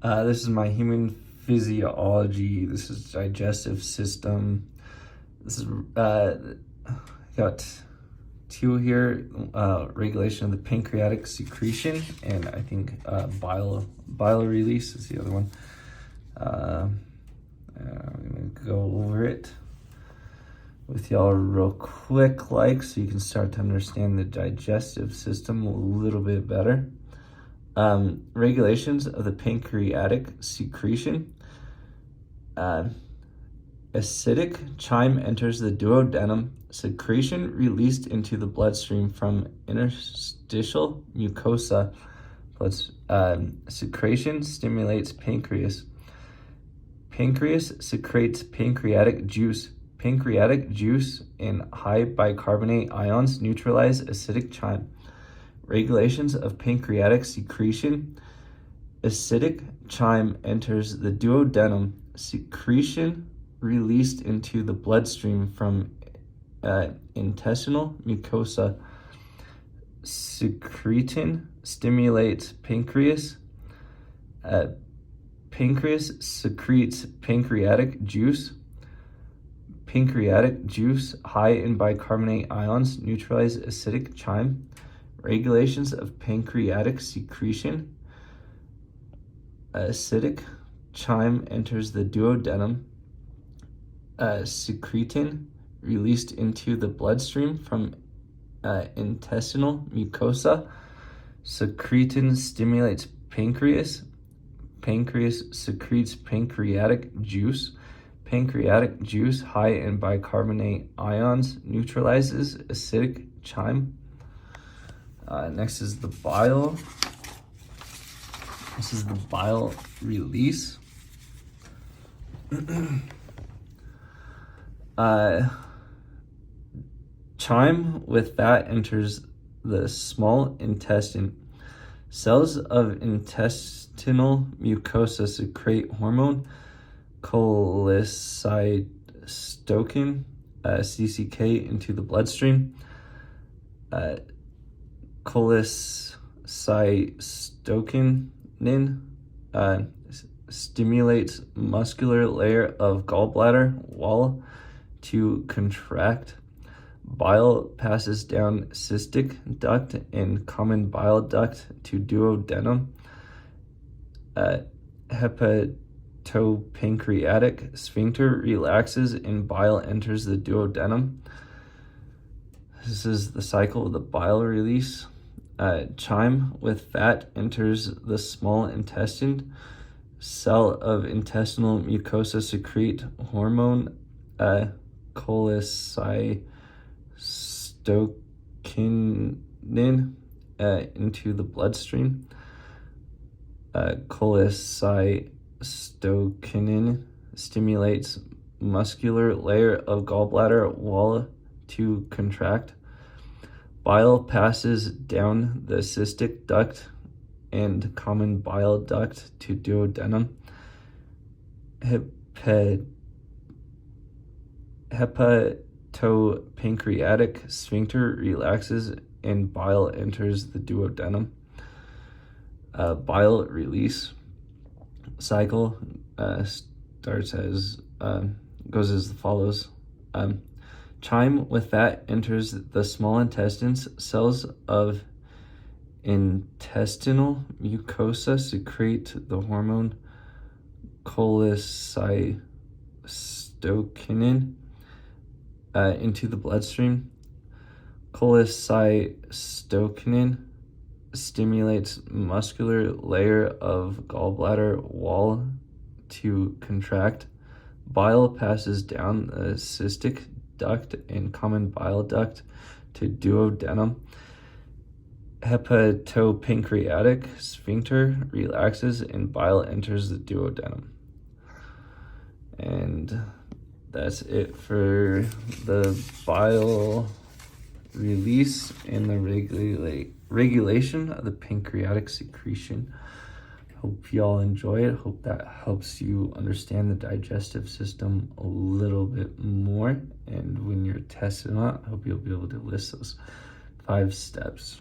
This is my human physiology. This is digestive system. This is got two here. Regulation of the pancreatic secretion, and I think bile release is the other one. I'm gonna go over it with y'all real quick, so you can start to understand the digestive system a little bit better. Regulations of the pancreatic secretion. Acidic chyme enters the duodenum. Secretion released into the bloodstream from interstitial mucosa. Secretion stimulates pancreas. Pancreas secretes pancreatic juice. Pancreatic juice and high bicarbonate ions neutralize acidic chyme. Regulations of pancreatic secretion. Acidic chyme enters the duodenum. Secretion released into the bloodstream from intestinal mucosa. Secretin stimulates pancreas. Pancreas secretes pancreatic juice. Pancreatic juice, high in bicarbonate ions, neutralize acidic chyme. Regulations of pancreatic secretion. Acidic chyme enters the duodenum. Secretin released into the bloodstream from intestinal mucosa. Secretin stimulates pancreas. Pancreas secretes pancreatic juice. Pancreatic juice, high in bicarbonate ions, neutralizes acidic chyme. Next is the bile. This is the bile release. Chyme with fat enters the small intestine. Cells of intestinal mucosa secrete hormone cholecystokin, CCK, into the bloodstream. Cholecystokin stimulates muscular layer of gallbladder wall to contract. Bile passes down cystic duct and common bile duct to duodenum. Hepatopancreatic sphincter relaxes and bile enters the duodenum. This is the cycle of the bile release. Chyme with fat enters the small intestine. Cell of intestinal mucosa secrete hormone cholecystokin into the bloodstream. Cholecystokin stimulates muscular layer of gallbladder wall to contract. Bile passes down the cystic duct and common bile duct to duodenum. Hepatopancreatic sphincter relaxes and bile enters the duodenum. Bile release cycle goes as follows. Chyme with fat enters the small intestines. Cells of intestinal mucosa secrete the hormone cholecystokin into the bloodstream. Cholecystokin stimulates muscular layer of gallbladder wall to contract. Bile passes down the cystic duct and common bile duct to duodenum. Hepatopancreatic sphincter relaxes and bile enters the duodenum. And that's it for the bile release and the regulation of the pancreatic secretion. Hope y'all enjoy it. Hope that helps you understand the digestive system a little bit more. And when you're testing out, I hope you'll be able to list those 5 steps.